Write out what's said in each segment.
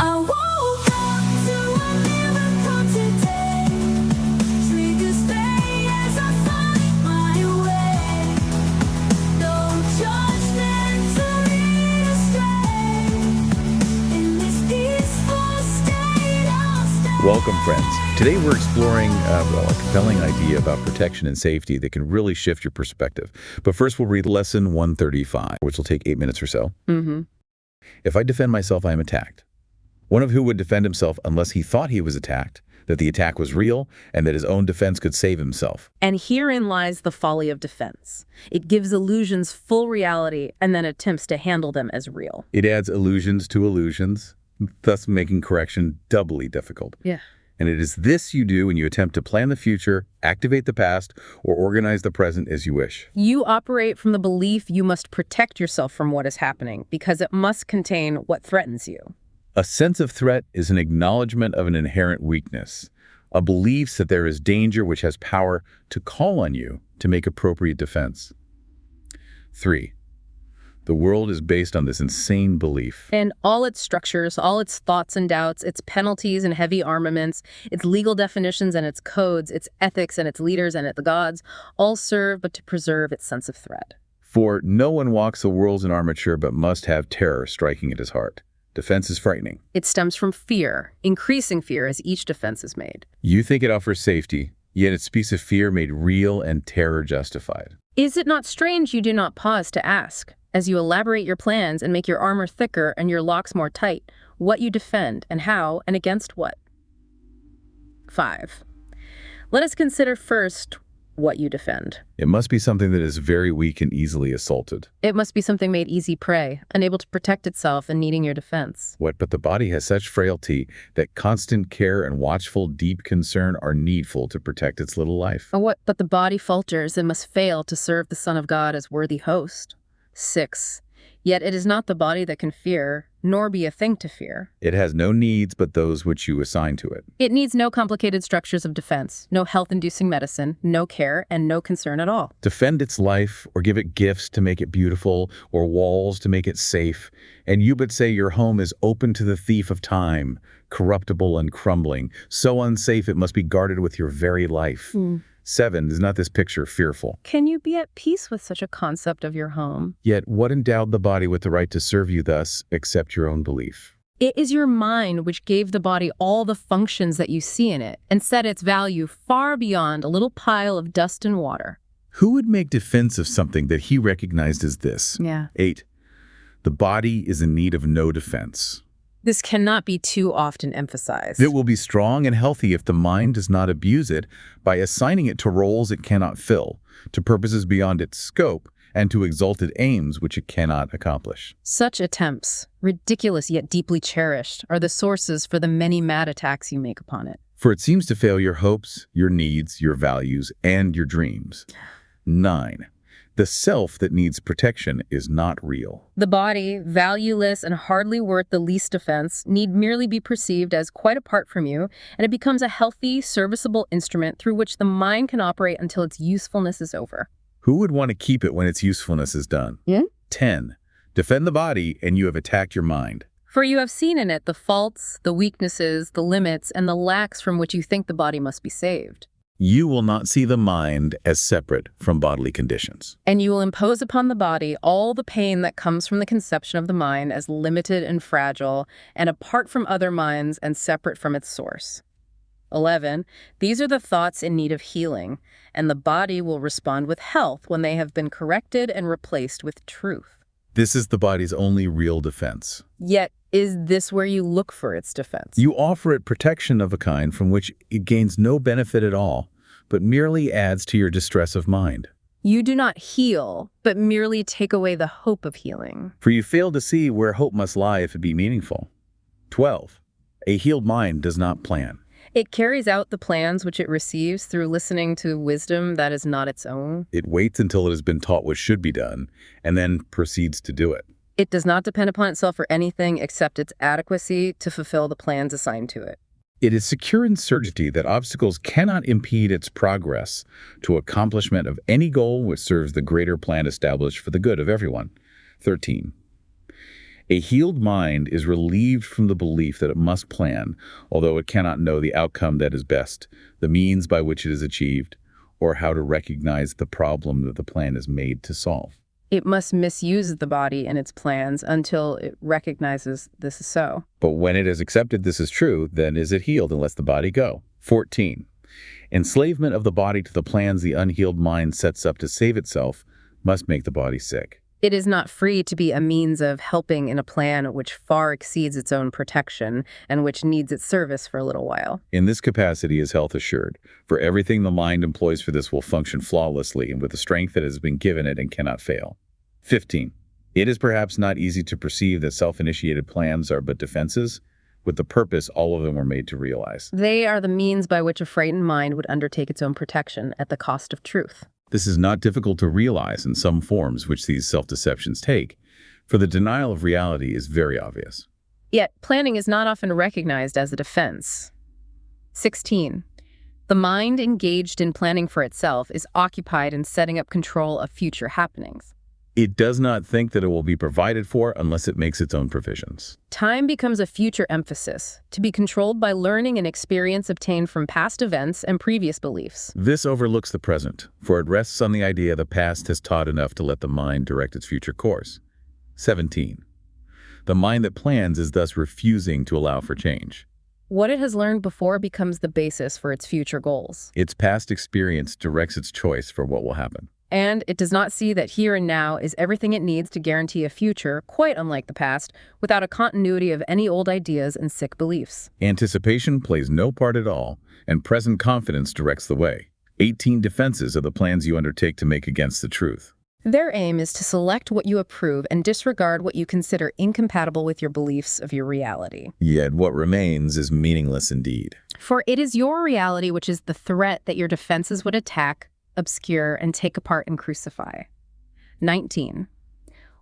I woke up to a miracle today. Triggers stay as I find my way. No judgment to lead astray. In this peaceful state I'll stay. Welcome, friends. Today we're exploring a compelling idea about protection and safety that can really shift your perspective. But first we'll read lesson 135, which will take 8 minutes or so. If I defend myself, I am attacked. One of who would defend himself unless he thought he was attacked, that the attack was real, and that his own defense could save himself. And herein lies the folly of defense. It gives illusions full reality and then attempts to handle them as real. It adds illusions to illusions, thus making correction doubly difficult. Yeah. And it is this you do when you attempt to plan the future, activate the past, or organize the present as you wish. You operate from the belief you must protect yourself from what is happening because it must contain what threatens you. A sense of threat is an acknowledgement of an inherent weakness, a belief that there is danger which has power to call on you to make appropriate defense. 3. The world is based on this insane belief. And all its structures, all its thoughts and doubts, its penalties and heavy armaments, its legal definitions and its codes, its ethics and its leaders and its gods, all serve but to preserve its sense of threat. For no one walks the world in armature but must have terror striking at his heart. Defense is frightening. It stems from fear, increasing fear as each defense is made. You think it offers safety, yet it speaks of fear made real and terror justified. Is it not strange you do not pause to ask, as you elaborate your plans and make your armor thicker and your locks more tight, what you defend and how and against what? 5. Let us consider first what you defend. It must be something that is very weak and easily assaulted. It must be something made easy prey, unable to protect itself and needing your defense. What but the body has such frailty that constant care and watchful, deep concern are needful to protect its little life. Or what but the body falters and must fail to serve the Son of God as worthy host. 6. Yet it is not the body that can fear, nor be a thing to fear. It has no needs but those which you assign to it. It needs no complicated structures of defense, no health-inducing medicine, no care, and no concern at all. Defend its life, or give it gifts to make it beautiful, or walls to make it safe, and you but say your home is open to the thief of time, corruptible and crumbling, so unsafe it must be guarded with your very life. 7. Is not this picture fearful? Can you be at peace with such a concept of your home? Yet what endowed the body with the right to serve you thus, except your own belief? It is your mind which gave the body all the functions that you see in it and set its value far beyond a little pile of dust and water. Who would make defense of something that he recognized as this? Yeah. 8. The body is in need of no defense. This cannot be too often emphasized. It will be strong and healthy if the mind does not abuse it by assigning it to roles it cannot fill, to purposes beyond its scope, and to exalted aims which it cannot accomplish. Such attempts, ridiculous yet deeply cherished, are the sources for the many mad attacks you make upon it. For it seems to fail your hopes, your needs, your values, and your dreams. 9. The self that needs protection is not real. The body, valueless and hardly worth the least defense, need merely be perceived as quite apart from you, and it becomes a healthy, serviceable instrument through which the mind can operate until its usefulness is over. Who would want to keep it when its usefulness is done? 10. Defend the body, and you have attacked your mind. For you have seen in it the faults, the weaknesses, the limits, and the lacks from which you think the body must be saved. You will not see the mind as separate from bodily conditions. And you will impose upon the body all the pain that comes from the conception of the mind as limited and fragile, and apart from other minds and separate from its source. 11. These are the thoughts in need of healing, and the body will respond with health when they have been corrected and replaced with truth. This is the body's only real defense. Yet, is this where you look for its defense? You offer it protection of a kind from which it gains no benefit at all, but merely adds to your distress of mind. You do not heal, but merely take away the hope of healing. For you fail to see where hope must lie if it be meaningful. 12. A healed mind does not plan. It carries out the plans which it receives through listening to wisdom that is not its own. It waits until it has been taught what should be done, and then proceeds to do it. It does not depend upon itself for anything except its adequacy to fulfill the plans assigned to it. It is secure in certainty that obstacles cannot impede its progress to accomplishment of any goal which serves the greater plan established for the good of everyone. 13. A healed mind is relieved from the belief that it must plan, although it cannot know the outcome that is best, the means by which it is achieved, or how to recognize the problem that the plan is made to solve. It must misuse the body and its plans until it recognizes this is so. But when it has accepted this is true, then is it healed and lets the body go. 14. Enslavement of the body to the plans the unhealed mind sets up to save itself must make the body sick. It is not free to be a means of helping in a plan which far exceeds its own protection and which needs its service for a little while. In this capacity is health assured, for everything the mind employs for this will function flawlessly and with the strength that has been given it and cannot fail. 15. It is perhaps not easy to perceive that self-initiated plans are but defenses, with the purpose all of them were made to realize. They are the means by which a frightened mind would undertake its own protection at the cost of truth. This is not difficult to realize in some forms which these self-deceptions take, for the denial of reality is very obvious. Yet, planning is not often recognized as a defense. 16. The mind engaged in planning for itself is occupied in setting up control of future happenings. It does not think that it will be provided for unless it makes its own provisions. Time becomes a future emphasis, to be controlled by learning and experience obtained from past events and previous beliefs. This overlooks the present, for it rests on the idea the past has taught enough to let the mind direct its future course. 17. The mind that plans is thus refusing to allow for change. What it has learned before becomes the basis for its future goals. Its past experience directs its choice for what will happen. And it does not see that here and now is everything it needs to guarantee a future, quite unlike the past, without a continuity of any old ideas and sick beliefs. Anticipation plays no part at all, and present confidence directs the way. 18 defenses are the plans you undertake to make against the truth. Their aim is to select what you approve and disregard what you consider incompatible with your beliefs of your reality. Yet what remains is meaningless indeed. For it is your reality which is the threat that your defenses would attack, obscure, and take apart and crucify. 19.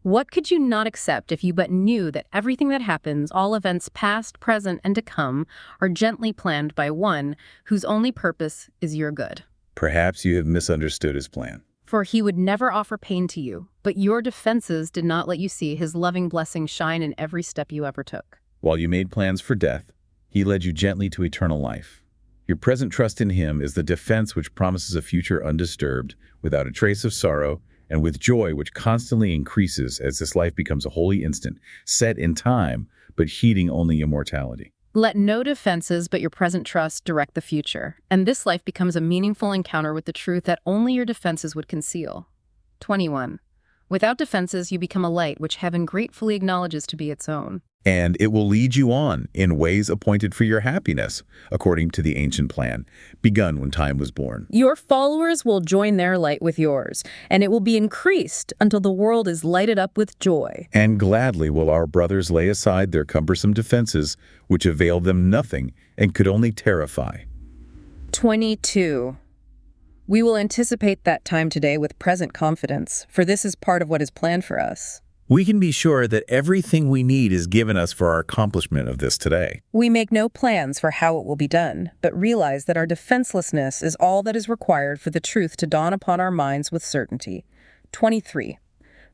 What could you not accept if you but knew that everything that happens, all events past, present, and to come, are gently planned by one whose only purpose is your good? Perhaps you have misunderstood his plan. For he would never offer pain to you, but your defenses did not let you see his loving blessing shine in every step you ever took. While you made plans for death, he led you gently to eternal life. Your present trust in him is the defense which promises a future undisturbed, without a trace of sorrow, and with joy which constantly increases as this life becomes a holy instant, set in time, but heeding only immortality. Let no defenses but your present trust direct the future, and this life becomes a meaningful encounter with the truth that only your defenses would conceal. 21. Without defenses, you become a light which heaven gratefully acknowledges to be its own. And it will lead you on in ways appointed for your happiness, according to the ancient plan, begun when time was born. Your followers will join their light with yours, and it will be increased until the world is lighted up with joy. And gladly will our brothers lay aside their cumbersome defenses, which availed them nothing and could only terrify. 22. We will anticipate that time today with present confidence, for this is part of what is planned for us. We can be sure that everything we need is given us for our accomplishment of this today. We make no plans for how it will be done, but realize that our defenselessness is all that is required for the truth to dawn upon our minds with certainty. 23.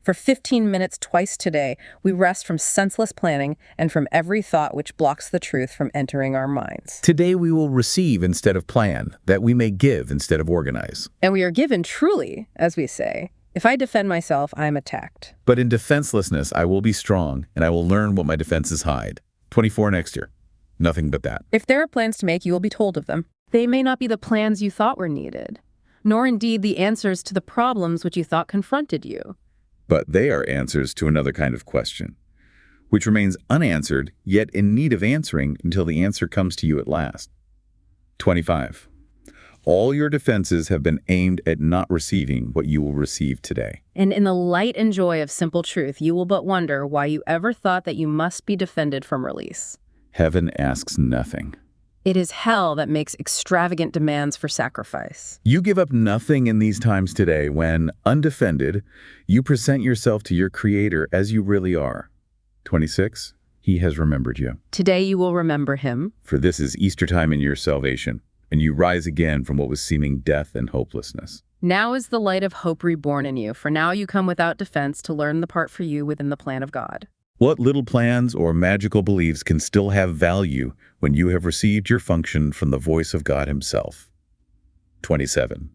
For 15 minutes twice today, we rest from senseless planning and from every thought which blocks the truth from entering our minds. Today we will receive instead of plan, that we may give instead of organize. And we are given truly, as we say. If I defend myself, I am attacked. But in defenselessness I will be strong, and I will learn what my defenses hide. 24 next year. Nothing but that. If there are plans to make, you will be told of them. They may not be the plans you thought were needed, nor indeed the answers to the problems which you thought confronted you. But they are answers to another kind of question, which remains unanswered, yet in need of answering until the answer comes to you at last. 25. All your defenses have been aimed at not receiving what you will receive today. And in the light and joy of simple truth, you will but wonder why you ever thought that you must be defended from release. Heaven asks nothing. It is hell that makes extravagant demands for sacrifice. You give up nothing in these times today when, undefended, you present yourself to your Creator as you really are. 26. He has remembered you. Today you will remember him. For this is Easter time in your salvation, and you rise again from what was seeming death and hopelessness. Now is the light of hope reborn in you, for now you come without defense to learn the part for you within the plan of God. What little plans or magical beliefs can still have value when you have received your function from the voice of God himself? 27.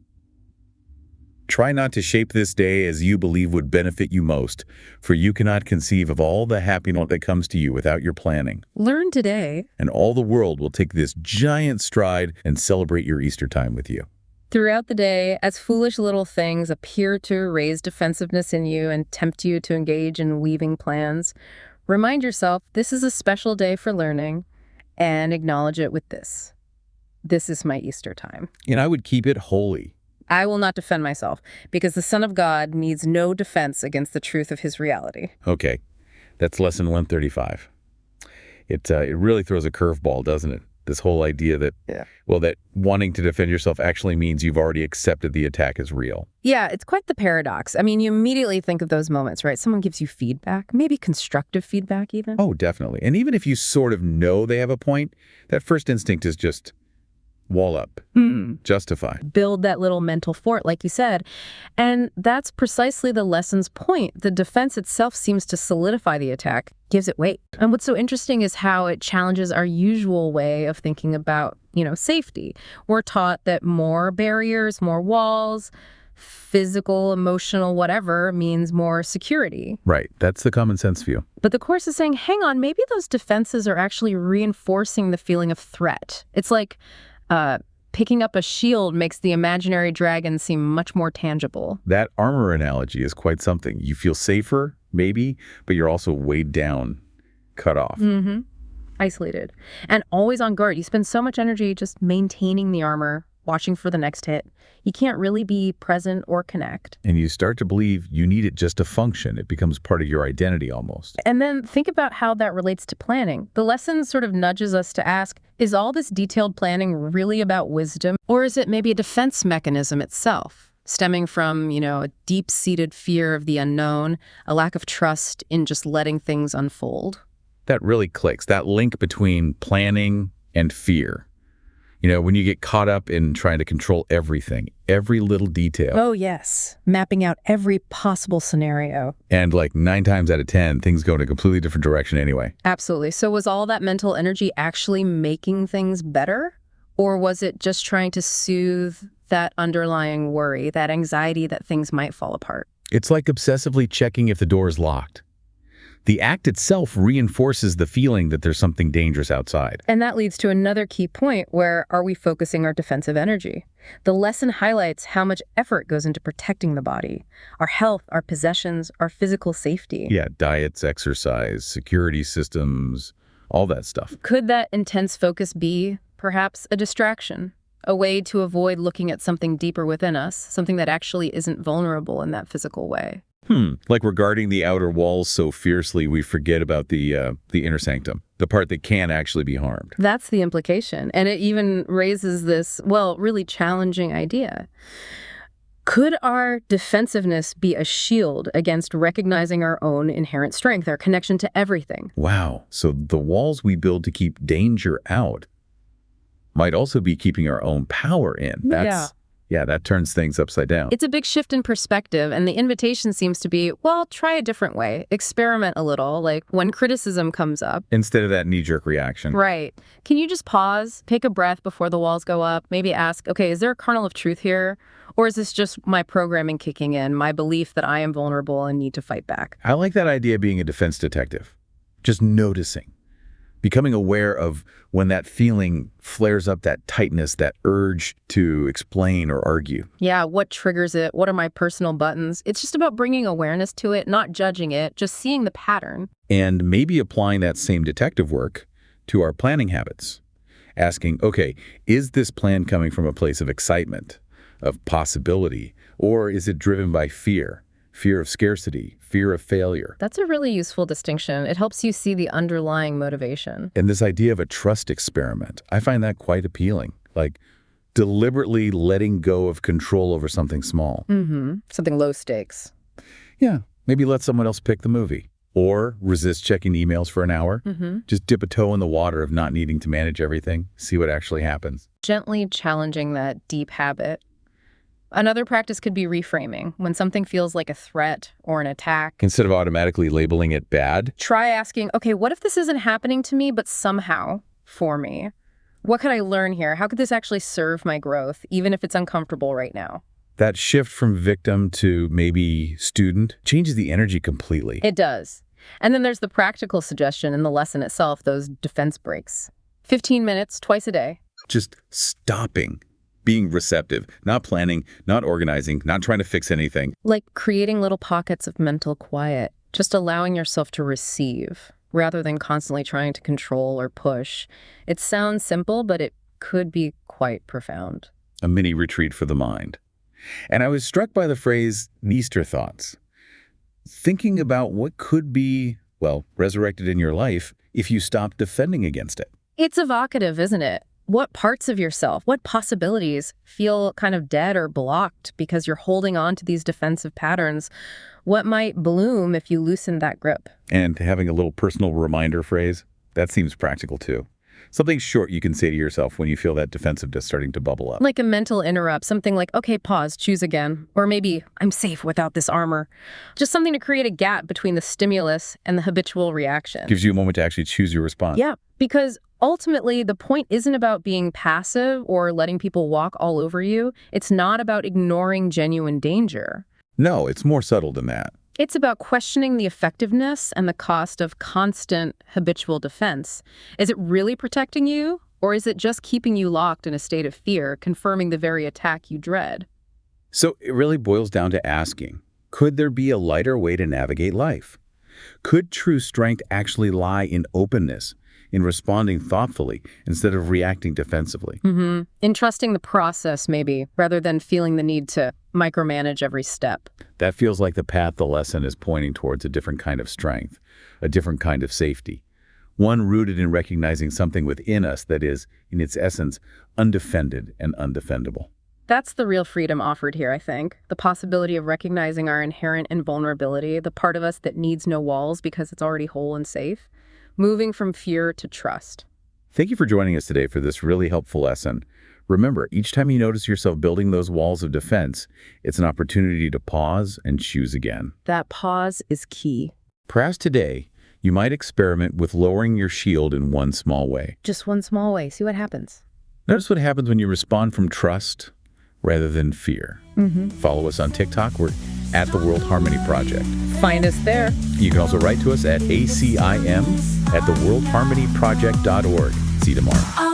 Try not to shape this day as you believe would benefit you most, for you cannot conceive of all the happiness that comes to you without your planning. Learn today. And all the world will take this giant stride and celebrate your Easter time with you. Throughout the day, as foolish little things appear to raise defensiveness in you and tempt you to engage in weaving plans, remind yourself this is a special day for learning and acknowledge it with this. This is my Easter time. And I would keep it holy. I will not defend myself because the Son of God needs no defense against the truth of his reality. Okay, that's lesson 135. It really throws a curveball, doesn't it? This whole idea that, that wanting to defend yourself actually means you've already accepted the attack as real. Yeah, it's quite the paradox. I mean, you immediately think of those moments, right? Someone gives you feedback, maybe constructive feedback even. Oh, definitely. And even if you sort of know they have a point, that first instinct is just wall up, justify. Build that little mental fort, like you said. And that's precisely the lesson's point. The defense itself seems to solidify the attack, gives it weight. And what's so interesting is how it challenges our usual way of thinking about, safety. We're taught that more barriers, more walls, physical, emotional, whatever, means more security. Right. That's the common sense view. But the Course is saying, hang on, maybe those defenses are actually reinforcing the feeling of threat. It's like picking up a shield makes the imaginary dragon seem much more tangible. That armor analogy is quite something. You feel safer, maybe, but you're also weighed down, cut off. Isolated. And always on guard. You spend so much energy just maintaining the armor, watching for the next hit. You can't really be present or connect. And you start to believe you need it just to function. It becomes part of your identity almost. And then think about how that relates to planning. The lesson sort of nudges us to ask, is all this detailed planning really about wisdom? Or is it maybe a defense mechanism itself, stemming from, a deep-seated fear of the unknown, a lack of trust in just letting things unfold? That really clicks, that link between planning and fear. When you get caught up in trying to control everything, every little detail. Oh, yes. Mapping out every possible scenario. And 9 times out of 10, things go in a completely different direction anyway. Absolutely. So was all that mental energy actually making things better? Or was it just trying to soothe that underlying worry, that anxiety that things might fall apart? It's like obsessively checking if the door is locked. The act itself reinforces the feeling that there's something dangerous outside. And that leads to another key point, where are we focusing our defensive energy? The lesson highlights how much effort goes into protecting the body, our health, our possessions, our physical safety. Yeah, diets, exercise, security systems, all that stuff. Could that intense focus be perhaps a distraction? A way to avoid looking at something deeper within us, something that actually isn't vulnerable in that physical way? Like we're guarding the outer walls so fiercely we forget about the inner sanctum, the part that can actually be harmed. That's the implication. And it even raises this, really challenging idea. Could our defensiveness be a shield against recognizing our own inherent strength, our connection to everything? Wow. So the walls we build to keep danger out might also be keeping our own power in. Yeah, that turns things upside down. It's a big shift in perspective, and the invitation seems to be, try a different way. Experiment a little, like when criticism comes up. Instead of that knee-jerk reaction. Right. Can you just pause, take a breath before the walls go up, maybe ask, okay, is there a kernel of truth here? Or is this just my programming kicking in, my belief that I am vulnerable and need to fight back? I like that idea of being a defense detective. Just noticing. Becoming aware of when that feeling flares up, that tightness, that urge to explain or argue. Yeah, what triggers it? What are my personal buttons? It's just about bringing awareness to it, not judging it, just seeing the pattern. And maybe applying that same detective work to our planning habits. Asking, okay, is this plan coming from a place of excitement, of possibility, or is it driven by fear? Fear of scarcity, fear of failure. That's a really useful distinction. It helps you see the underlying motivation. And this idea of a trust experiment, I find that quite appealing. Like deliberately letting go of control over something small. Something low stakes. Yeah, maybe let someone else pick the movie. Or resist checking emails for an hour. Just dip a toe in the water of not needing to manage everything. See what actually happens. Gently challenging that deep habit. Another practice could be reframing. When something feels like a threat or an attack, Instead of automatically labeling it bad, try asking, okay, what if this isn't happening to me, but somehow for me? What could I learn here? How could this actually serve my growth, even if it's uncomfortable right now? that shift from victim to maybe student changes the energy completely. It does. And then there's the practical suggestion in the lesson itself, those defense breaks. 15 minutes, twice a day. Just stopping, being receptive, not planning, not organizing, not trying to fix anything. Like creating little pockets of mental quiet, just allowing yourself to receive rather than constantly trying to control or push. It sounds simple, but it could be quite profound. A mini retreat for the mind. And I was struck by the phrase Easter thoughts. Thinking about what could be, well, resurrected in your life if you stop defending against it. It's evocative, isn't it? What parts of yourself, what possibilities feel kind of dead or blocked because you're holding on to these defensive patterns? What might bloom if you loosen that grip? And having a little personal reminder phrase, that seems practical too. Something short you can say to yourself when you feel that defensiveness starting to bubble up. Like a mental interrupt, something like, okay, pause, choose again. Or maybe, I'm safe without this armor. Just something to create a gap between the stimulus and the habitual reaction. Gives you a moment to actually choose your response. Yeah, because ultimately, the point isn't about being passive or letting people walk all over you. It's not about ignoring genuine danger. No, it's more subtle than that. It's about questioning the effectiveness and the cost of constant habitual defense. Is it really protecting you, or is it just keeping you locked in a state of fear, confirming the very attack you dread? So it really boils down to asking, could there be a lighter way to navigate life? Could true strength actually lie in openness, in responding thoughtfully instead of reacting defensively? In trusting the process, maybe, rather than feeling the need to micromanage every step. That feels like the path the lesson is pointing towards a different kind of strength, a different kind of safety. One rooted in recognizing something within us that is, in its essence, undefended and undefendable. That's the real freedom offered here, I think. The possibility of recognizing our inherent invulnerability, the part of us that needs no walls because it's already whole and safe. Moving from fear to trust. Thank you for joining us today for this really helpful lesson. Remember, each time you notice yourself building those walls of defense, it's an opportunity to pause and choose again. That pause is key. Perhaps today, you might experiment with lowering your shield in one small way. Just one small way. See what happens. Notice what happens when you respond from trust rather than fear. Follow us on TikTok. We're at the World Harmony Project. Find us there. You can also write to us at ACIM@theworldharmonyproject.org. See you tomorrow. I